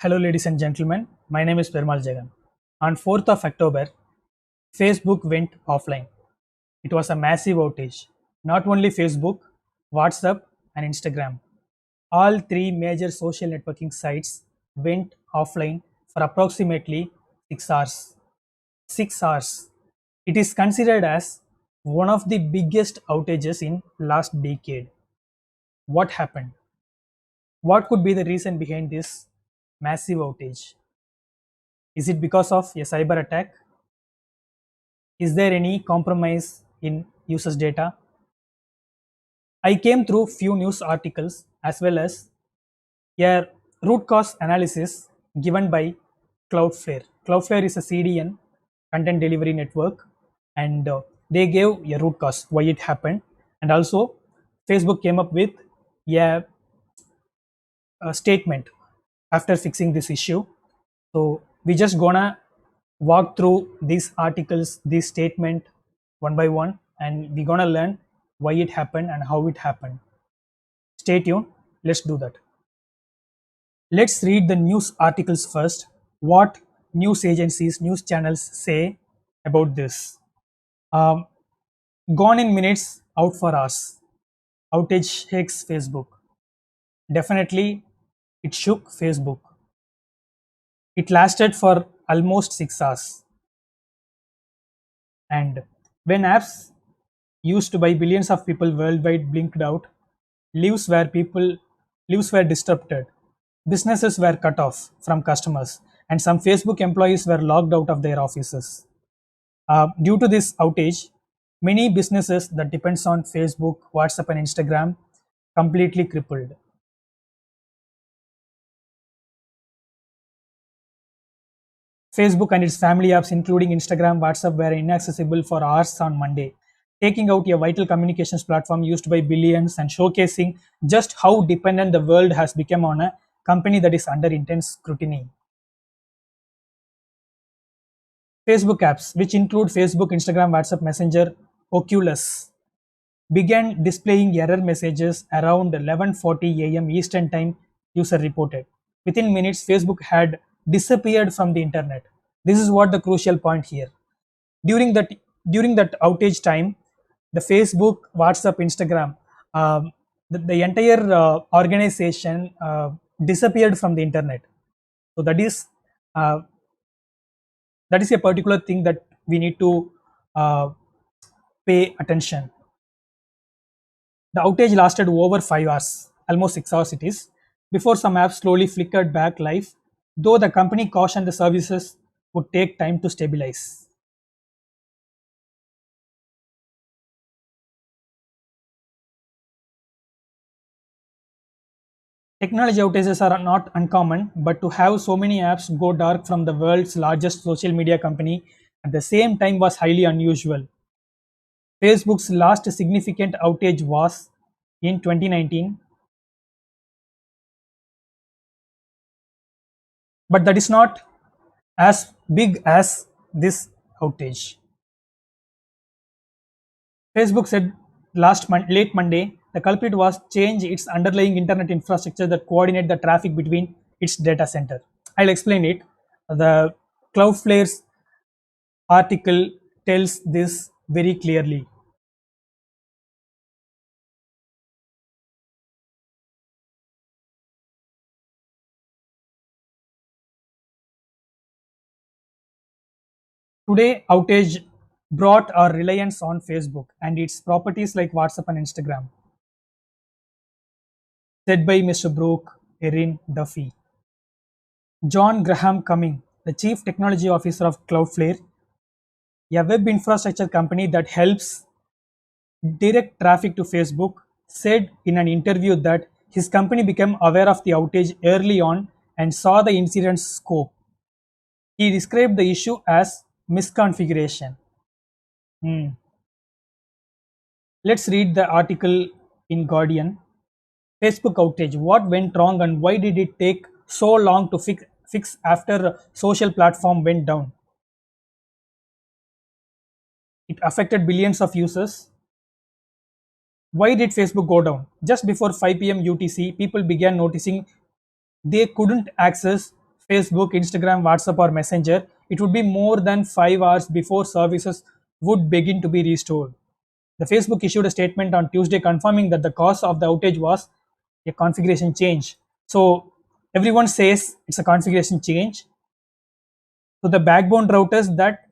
Hello, ladies and gentlemen. My name is Permal Jagan. On 4th of October, Facebook went offline. It was a massive outage. Not only Facebook, WhatsApp, and Instagram. All three major social networking sites went offline for approximately 6 hours. 6 hours. It is considered as one of the biggest outages in last decade. What happened? What could be the reason behind this massive outage? Is it because of a cyber attack? Is there any compromise in users' data? I came through few news articles as well as a root cause analysis given by Cloudflare. Cloudflare is a CDN, content delivery network, and they gave a root cause why it happened. And also, Facebook came up with a, a statement after fixing this issue. So we just gonna walk through these articles, this statement one by one, and we're gonna learn why it happened and how it happened. Stay tuned. Let's do that. Let's read the news articles first. What news agencies, news channels say about this? Um, Gone in minutes, out for hours. Outage shakes Facebook. Definitely, it shook Facebook. It lasted for almost 6 hours. And when apps used by billions of people worldwide blinked out, lives where people lives were disrupted, businesses were cut off from customers, and some Facebook employees were locked out of their offices. Due to this outage, many businesses that depends on Facebook, WhatsApp, and Instagram completely crippled. Facebook and its family apps, including Instagram, WhatsApp, were inaccessible for hours on Monday, taking out a vital communications platform used by billions and showcasing just how dependent the world has become on a company that is under intense scrutiny. Facebook apps, which include Facebook, Instagram, WhatsApp, Messenger, Oculus, began displaying error messages around 11:40 a.m. Eastern Time, user reported. Within minutes, Facebook had disappeared from the internet. This is what the crucial point here. During that during that outage time, the Facebook, WhatsApp, Instagram, the entire organization disappeared from the internet. So uh, that is a particular thing that we need to uh, pay attention. The outage lasted over 5 hours, almost 6 hours it is, before some apps slowly flickered back live, though the company cautioned the services would take time to stabilize. Technology outages are not uncommon, but to have so many apps go dark from the world's largest social media company at the same time was highly unusual. Facebook's last significant outage was in 2019, but that is not as big as this outage. Facebook said late Monday the culprit was change its underlying internet infrastructure that coordinate the traffic between its data center. I'll explain it. The Cloudflare's article tells this very clearly. Today, outage brought our reliance on Facebook and its properties like WhatsApp and Instagram, said by Mr. Brooke Erin Duffy. John Graham Cumming, the Chief Technology Officer of Cloudflare, a web infrastructure company that helps direct traffic to Facebook, said in an interview that his company became aware of the outage early on and saw the incident's scope. He described the issue as misconfiguration. Hmm. Let's read the article in Guardian. Facebook outage. What went wrong and why did it take so long to fix after social platform went down. It affected billions of users. Why did Facebook go down? Just before 5 p.m. UTC, people began noticing they couldn't access Facebook, Instagram, WhatsApp, or Messenger. It would be more than 5 hours before services would begin to be restored. The Facebook issued a statement on Tuesday confirming that the cause of the outage was a configuration change. So everyone says it's a configuration change. So the backbone routers that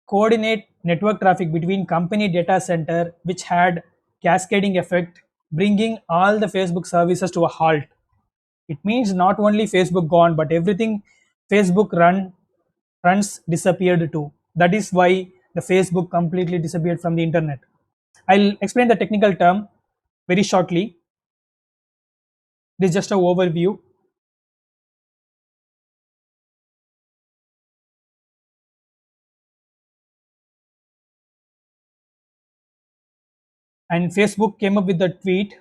coordinate network traffic between company data center, which had cascading effect, bringing all the Facebook services to a halt. It means not only Facebook gone, but everything Facebook runs disappeared too. That is why the Facebook completely disappeared from the internet. I'll explain the technical term very shortly. This is just an overview. And Facebook came up with the tweet.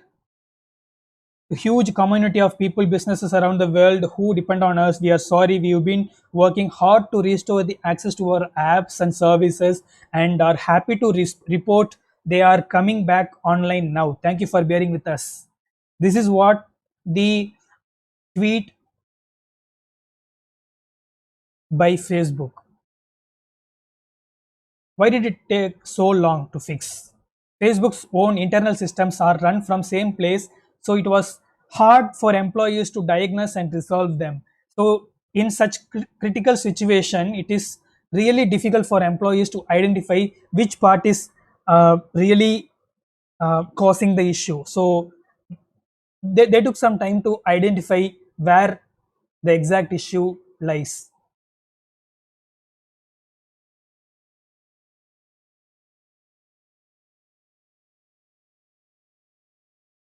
A huge community of people, businesses around the world who depend on us. We are sorry. We've been working hard to restore the access to our apps and services and are happy to report they are coming back online now. Thank you for bearing with us. This is what the tweet by Facebook. Why did it take so long to fix? Facebook's own internal systems are run from same place, so it was hard for employees to diagnose and resolve them. So in such critical situation, it is really difficult for employees to identify which part is really causing the issue. So they took some time to identify where the exact issue lies.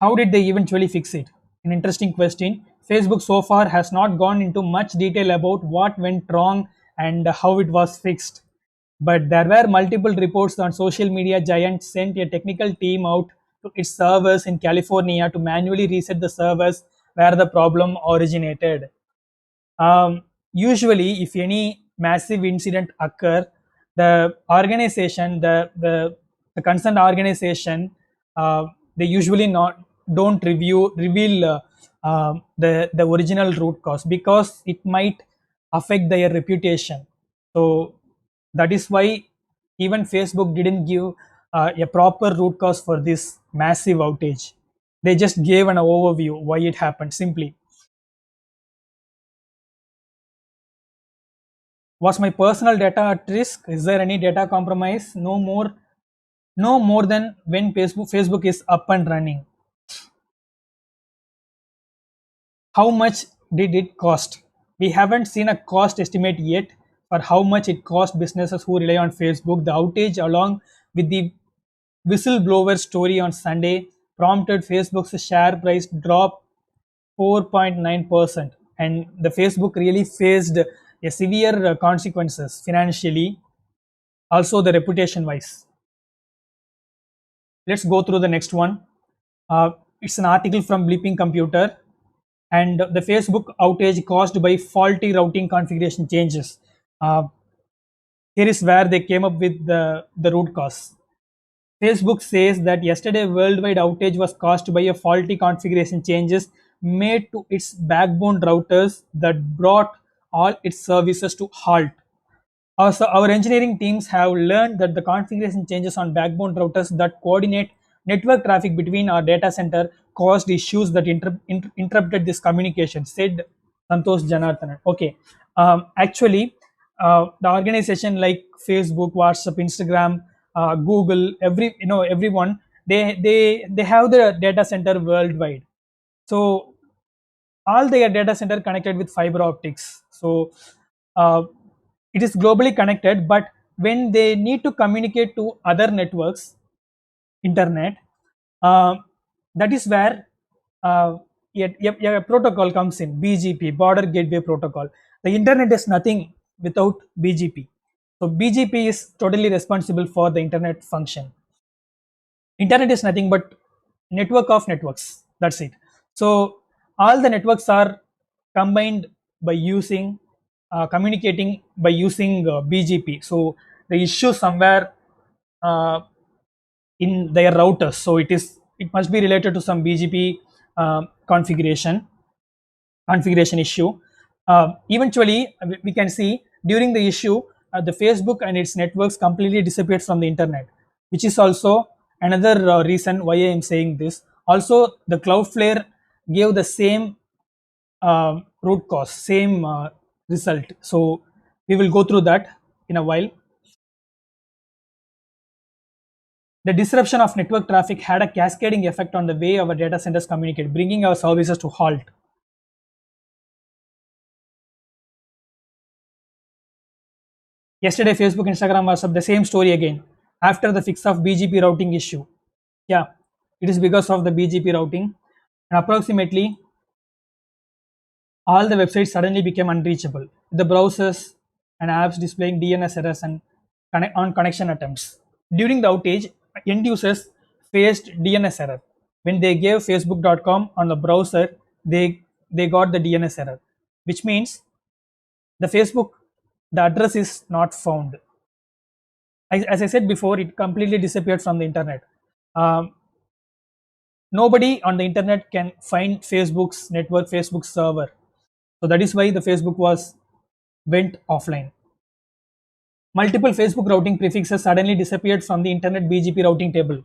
How did they eventually fix it? An interesting question. Facebook so far has not gone into much detail about what went wrong and how it was fixed. But there were multiple reports on social media giants sent a technical team out to its servers in California to manually reset the servers where the problem originated. Usually, if any massive incident occur, the organization, the concerned organization, they usually not don't reveal the original root cause because it might affect their reputation. So that is why even Facebook didn't give a proper root cause for this massive outage. They just gave an overview why it happened simply. Was my personal data at risk? Is there any data compromise? No more, no more than when Facebook is up and running. How much did it cost? We haven't seen a cost estimate yet for how much it cost businesses who rely on Facebook. The outage, along with the whistleblower story on Sunday, prompted Facebook's share price drop 4.9%, and the Facebook really faced a severe consequences financially, also the reputation wise. Let's go through the next one. It's an article from Bleeping Computer, and the Facebook outage caused by faulty routing configuration changes. Uh, Here is where they came up with the root cause. Facebook says that yesterday worldwide outage was caused by a faulty configuration changes made to its backbone routers that brought all its services to halt. Also, our engineering teams have learned that the configuration changes on backbone routers that coordinate network traffic between our data center caused issues that interrupted this communication, said Santosh Janardhanan. Okay, actually, the organization like Facebook, WhatsApp, Instagram, Google, everyone, they have the data center worldwide. So all their data center connected with fiber optics. So uh, it is globally connected, but when they need to communicate to other networks, internet, uh, that is where a protocol comes in. BGP, border gateway protocol. The internet is nothing without BGP. So BGP is totally responsible for the internet function. Internet is nothing but network of networks. That's it. So all the networks are combined by using communicating by using BGP. So the issue somewhere uh, in their routers. So it must be related to some BGP configuration issue. Eventually, we can see during the issue, the Facebook and its networks completely disappeared from the internet, which is also another reason why I am saying this. Also, the Cloudflare gave the same root cause, same result. So we will go through that in a while. The disruption of network traffic had a cascading effect on the way our data centers communicate, bringing our services to halt. Yesterday, Facebook, Instagram, WhatsApp, the same story again. After the fix of BGP routing issue. Yeah, it is because of the BGP routing. And approximately all the websites suddenly became unreachable. The browsers and apps displaying DNS errors and on connection attempts. During the outage, end users faced DNS error. When they gave Facebook.com on the browser, they got the DNS error, which means the Facebook, the address is not found. As I said before, it completely disappeared from the internet. Um, Nobody on the internet can find Facebook's network, Facebook server. So that is why the Facebook was went offline. Multiple Facebook routing prefixes suddenly disappeared from the internet BGP routing table.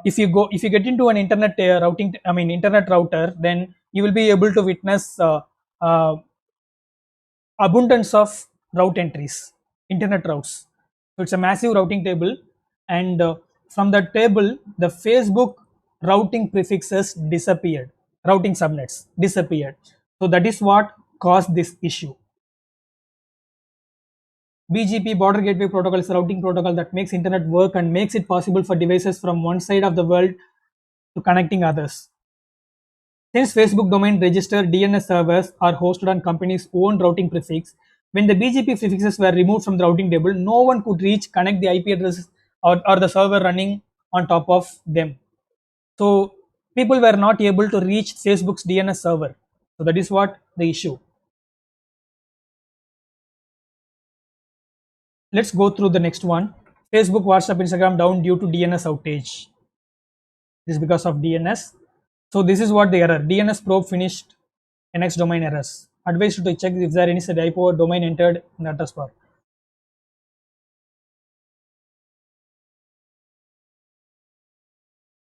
If you get into an internet internet router, then you will be able to witness uh, abundance of route entries, internet routes. So it's a massive routing table, and from that table, the Facebook routing prefixes disappeared, routing subnets disappeared. So that is what caused this issue. BGP, Border Gateway Protocol, is a routing protocol that makes internet work and makes it possible for devices from one side of the world to connecting others. Since Facebook domain registered DNS servers are hosted on company's own routing prefix, when the BGP prefixes were removed from the routing table, no one could connect the IP address or the server running on top of them. So people were not able to reach Facebook's DNS server. So that is what the issue. Let's go through the next one. Facebook, WhatsApp, Instagram down due to DNS outage. This is because of DNS. So this is what the error. DNS probe finished NX domain errors. Advised to check if there is any typo or domain entered in the address bar.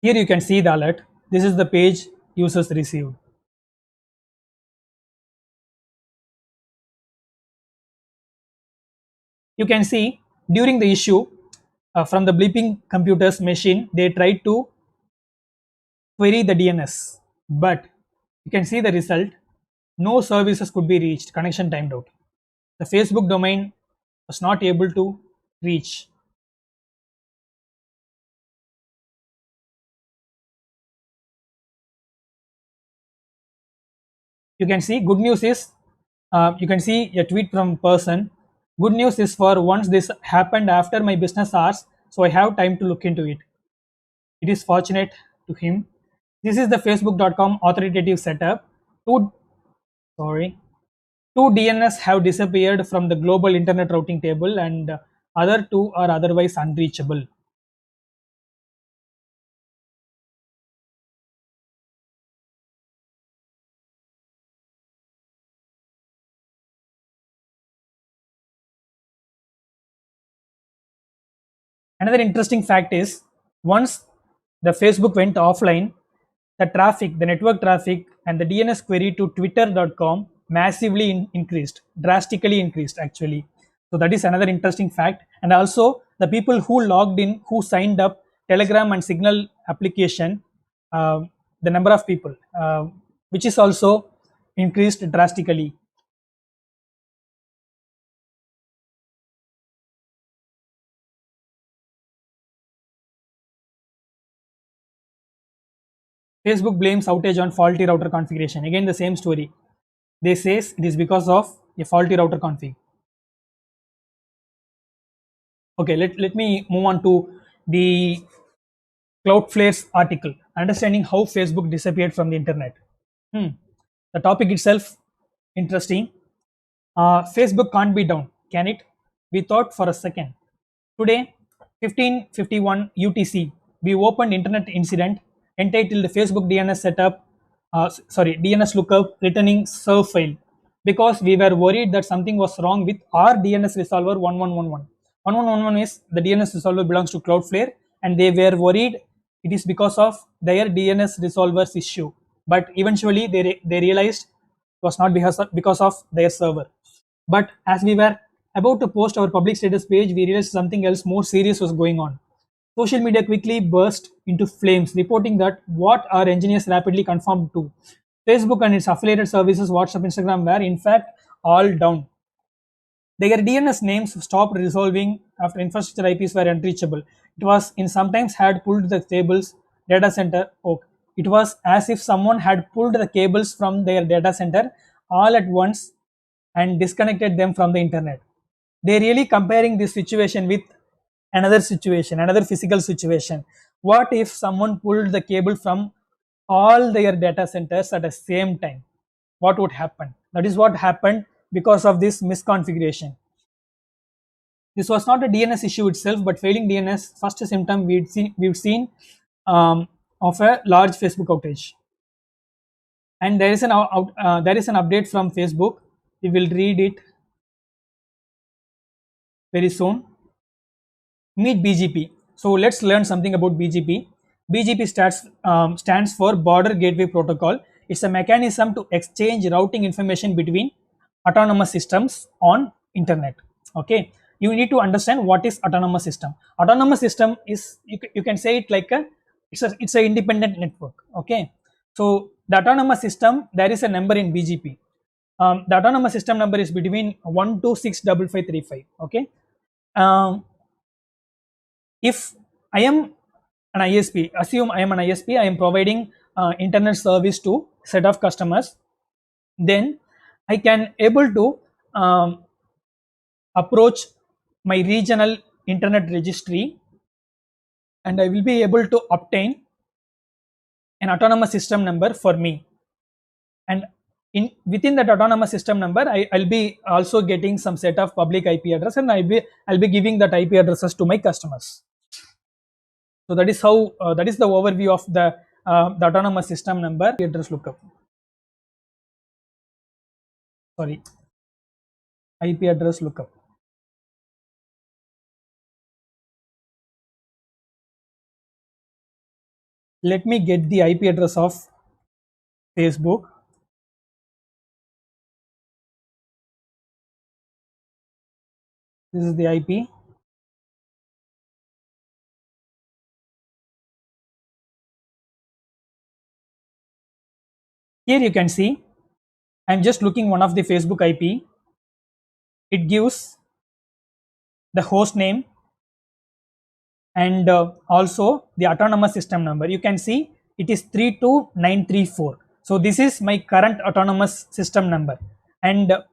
Here you can see the alert. This is the page users received. You can see during the issue from the bleeping computer's machine, they tried to query the DNS, but you can see the result. No services could be reached, connection timed out. The Facebook domain was not able to reach. You can see good news is you can see a tweet from person. Good news is for once this happened after my business hours, so I have time to look into it. It is fortunate to him. This is the Facebook.com authoritative setup. Two, sorry, two DNS have disappeared from the global internet routing table, and other two are otherwise unreachable. Another interesting fact is once the Facebook went offline, the network traffic, and the DNS query to twitter.com massively increased, drastically increased actually. So that is another interesting fact. And also the people who logged in, who signed up Telegram and Signal application, uh, the number of people, which is also increased drastically. Facebook blames outage on faulty router configuration. Again, the same story. They says it is because of a faulty router config. Okay, let me move on to the Cloudflare's article, understanding how Facebook disappeared from the internet. Hmm. The topic itself interesting. Facebook can't be down, can it? We thought for a second. Today, 15:51 UTC, we opened internet incident entitled Facebook DNS setup, DNS lookup returning serve file, because we were worried that something was wrong with our DNS resolver 1111. 1111 is the DNS resolver belongs to Cloudflare, and they were worried it is because of their DNS resolver's issue. But eventually, they realized it was not because of their server. But as we were about to post our public status page, we realized something else more serious was going on. Social media quickly burst into flames, reporting that what our engineers rapidly confirmed to. Facebook and its affiliated services, WhatsApp, Instagram, were in fact all down. Their DNS names stopped resolving after infrastructure IPs were unreachable. It was in sometimes had pulled the cables data center. Oh, it was as if someone had pulled the cables from their data center all at once and disconnected them from the internet. They really comparing this situation with another situation, another physical situation. What if someone pulled the cable from all their data centers at the same time? What would happen? That is what happened because of this misconfiguration. This was not a DNS issue itself, but failing DNS first symptom we've seen of a large Facebook outage. And there is an update from Facebook. We will read it very soon. Meet BGP. So let's learn something about BGP. BGP stands for Border Gateway Protocol. It's a mechanism to exchange routing information between autonomous systems on internet. Okay, you need to understand what is autonomous system. Autonomous system is, you can say it like it's a independent network. Okay, so the autonomous system, there is a number in BGP. The autonomous system number is between 1265535. Okay. Um, if I am an ISP, assume I am an ISP, I am providing internet service to set of customers, then I can able to approach my regional internet registry, and I will be able to obtain an autonomous system number for me. And within that autonomous system number, I'll be also getting some set of public IP address, and I'll be giving that IP addresses to my customers. So that is how that is the overview of the autonomous system number address lookup. Sorry, IP address lookup. Let me get the IP address of Facebook. This is the IP. Here you can see, I'm just looking one of the Facebook IP. It gives the host name and also the autonomous system number. You can see it is 32934. So this is my current autonomous system number, and the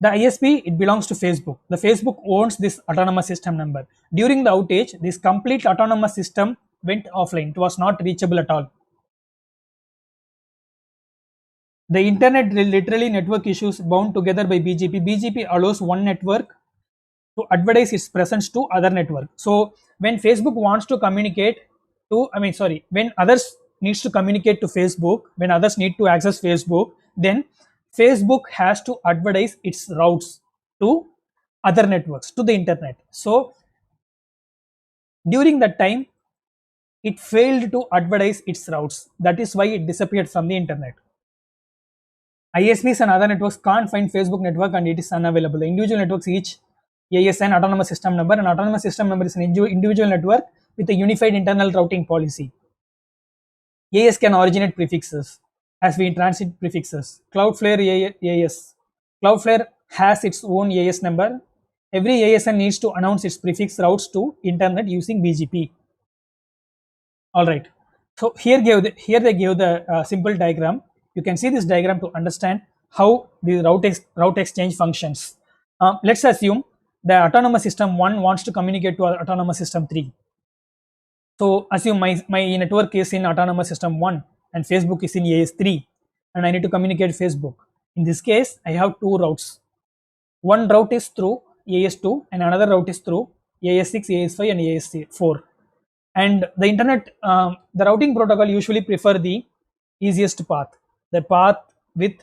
ISP, it belongs to Facebook. The Facebook owns this autonomous system number. During the outage, this complete autonomous system went offline. It was not reachable at all. The internet literally network issues bound together by BGP. BGP allows one network to advertise its presence to other network. So when Facebook wants to communicate to, when others needs to communicate to Facebook, when others need to access Facebook, then Facebook has to advertise its routes to other networks, to the internet. So during that time, it failed to advertise its routes. That is why it disappeared from the internet. ISPs and other networks can't find Facebook network, and it is unavailable. The individual networks each ASN, autonomous system number, and autonomous system number is an individual network with a unified internal routing policy. AS can originate prefixes as we transit prefixes. Cloudflare AS. Cloudflare has its own AS number. Every ASN needs to announce its prefix routes to internet using BGP. All right. So here they gave the simple diagram. You can see this diagram to understand how the route exchange functions. Let's assume the autonomous system 1 wants to communicate to autonomous system 3. So assume my network is in autonomous system 1 and Facebook is in AS3, and I need to communicate Facebook. In this case, I have two routes. One route is through AS2 and another route is through AS6, AS5 and AS4. And the internet, the routing protocol usually prefer the easiest path, the path with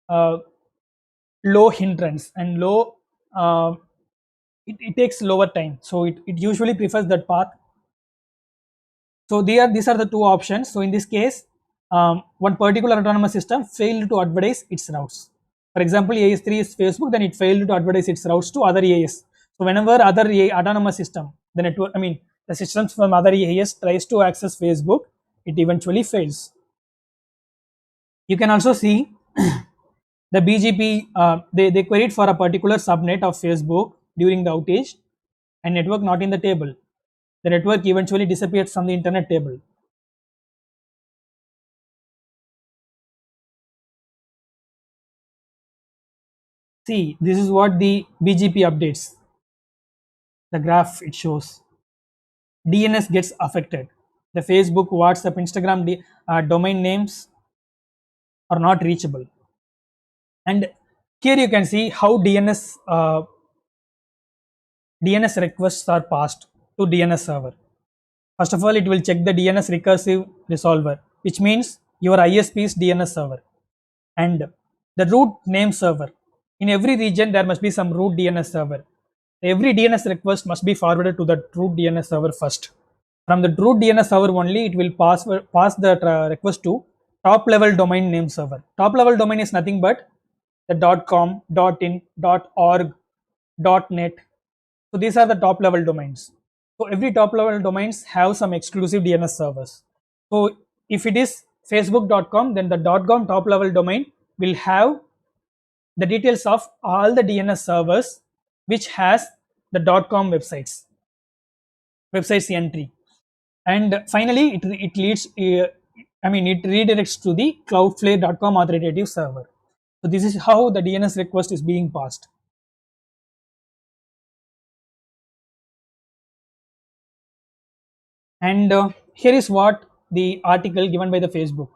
uh, low hindrance and low, it takes lower time. So it usually prefers that path. So these are the two options. So in this case, one particular autonomous system failed to advertise its routes. For example, AS3 is Facebook, then it failed to advertise its routes to other AS. So whenever other autonomous system, the network, I mean, the systems from other AS tries to access Facebook, it eventually fails. You can also see the BGP, they queried for a particular subnet of Facebook during the outage and network not in the table. The network eventually disappeared from the internet table. See, this is what the BGP updates. The graph it shows. DNS gets affected. The Facebook, WhatsApp, Instagram domain names are not reachable. And here you can see how DNS requests are passed to DNS server. First of all, it will check the DNS recursive resolver, which means your ISP's DNS server, and the root name server. In every region, there must be some root DNS server. Every DNS request must be forwarded to the root DNS server first. From the root DNS server only, it will pass the request to top level domain name server. Top level domain is nothing but the .com, .in, .org, .net. So these are the top level domains. So every top level domains have some exclusive DNS servers. So if it is facebook.com, then the .com top level domain will have the details of all the DNS servers which has the .com websites entry. And finally, it leads, it redirects to the cloudflare.com authoritative server. So this is how the DNS request is being passed. And here is what the article given by the Facebook.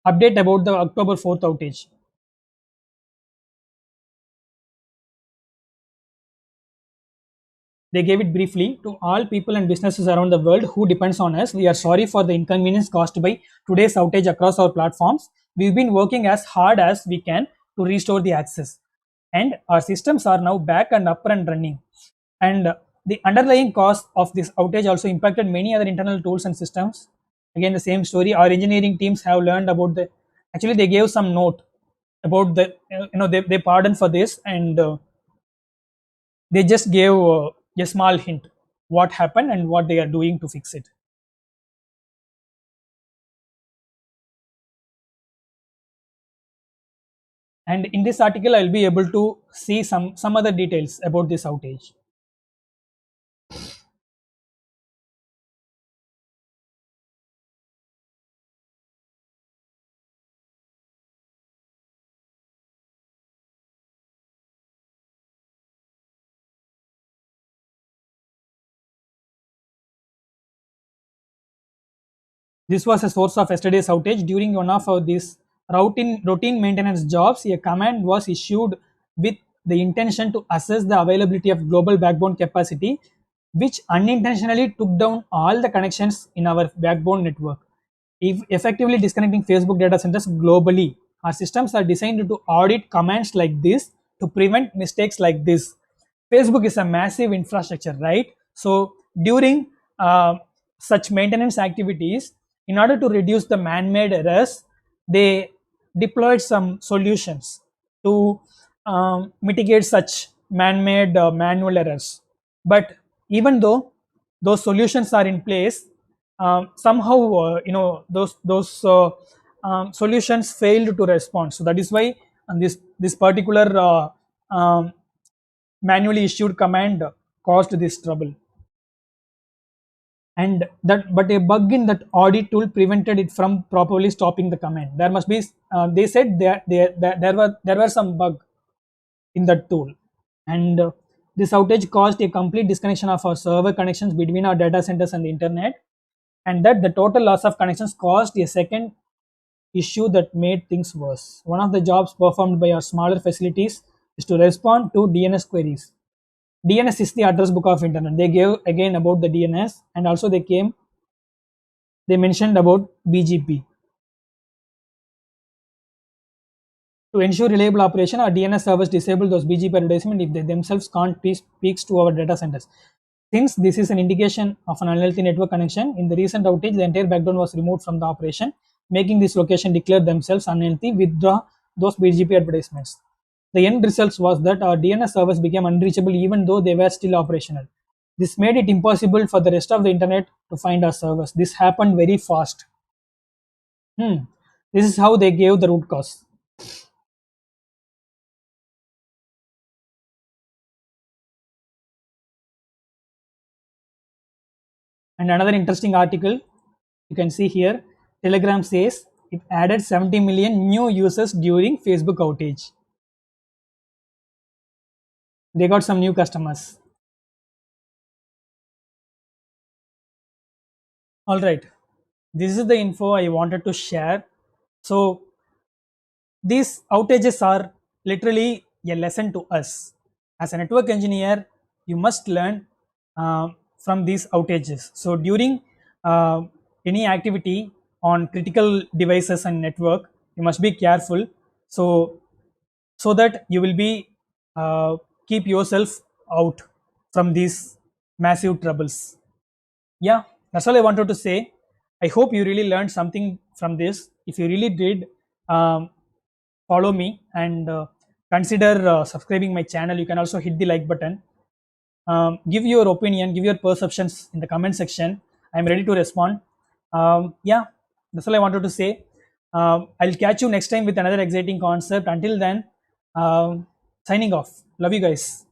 Update about the October 4th outage. They gave it briefly to all people and businesses around the world who depends on us. We are sorry for the inconvenience caused by today's outage across our platforms. We've been working as hard as we can to restore the access, and our systems are now back and up and running. And the underlying cause of this outage also impacted many other internal tools and systems. Again, the same story. Our engineering teams have learned about the. Actually, they gave some note about the. They pardoned for this, and they just gave a small hint what happened and what they are doing to fix it. And in this article, I'll be able to see some other details about this outage. This was a source of yesterday's outage. During one of these routine maintenance jobs, a command was issued with the intention to assess the availability of global backbone capacity, which unintentionally took down all the connections in our backbone network, effectively disconnecting Facebook data centers globally. Our systems are designed to audit commands like this to prevent mistakes like this. Facebook is a massive infrastructure, right? So during such maintenance activities, in order to reduce the man-made errors, they deployed some solutions to mitigate such man-made manual errors. But even though those solutions are in place, somehow those solutions failed to respond. So that is why this particular manually issued command caused this trouble. And that, but a bug in that audit tool prevented it from properly stopping the command. There must be, they said there were some bug in that tool, and this outage caused a complete disconnection of our server connections between our data centers and the internet, and that the total loss of connections caused a second issue that made things worse. One of the jobs performed by our smaller facilities is to respond to DNS queries. DNS is the address book of internet. They gave again about the DNS, and also they mentioned about BGP. To ensure reliable operation, our DNS servers disable those BGP advertisement if they themselves can't speak to our data centers. Since this is an indication of an unhealthy network connection, in the recent outage, the entire backbone was removed from the operation, making this location declare themselves unhealthy, withdraw those BGP advertisements. The end result was that our DNS servers became unreachable even though they were still operational. This made it impossible for the rest of the internet to find our servers. This happened very fast. This is how they gave the root cause. And another interesting article you can see here, Telegram says it added 70 million new users during Facebook outage. They got some new customers. All right. This is the info I wanted to share. So these outages are literally a lesson to us. As a network engineer, you must learn from these outages. So during uh, any activity on critical devices and network, you must be careful. So that you will be keep yourself out from these massive troubles. Yeah, that's all I wanted to say. I hope you really learned something from this. If you really did, um, follow me and consider subscribing my channel. You can also hit the like button. Give your opinion, give your perceptions in the comment section. I'm ready to respond. Yeah, that's all I wanted to say. I'll catch you next time with another exciting concept. Until then, signing off. Love you guys.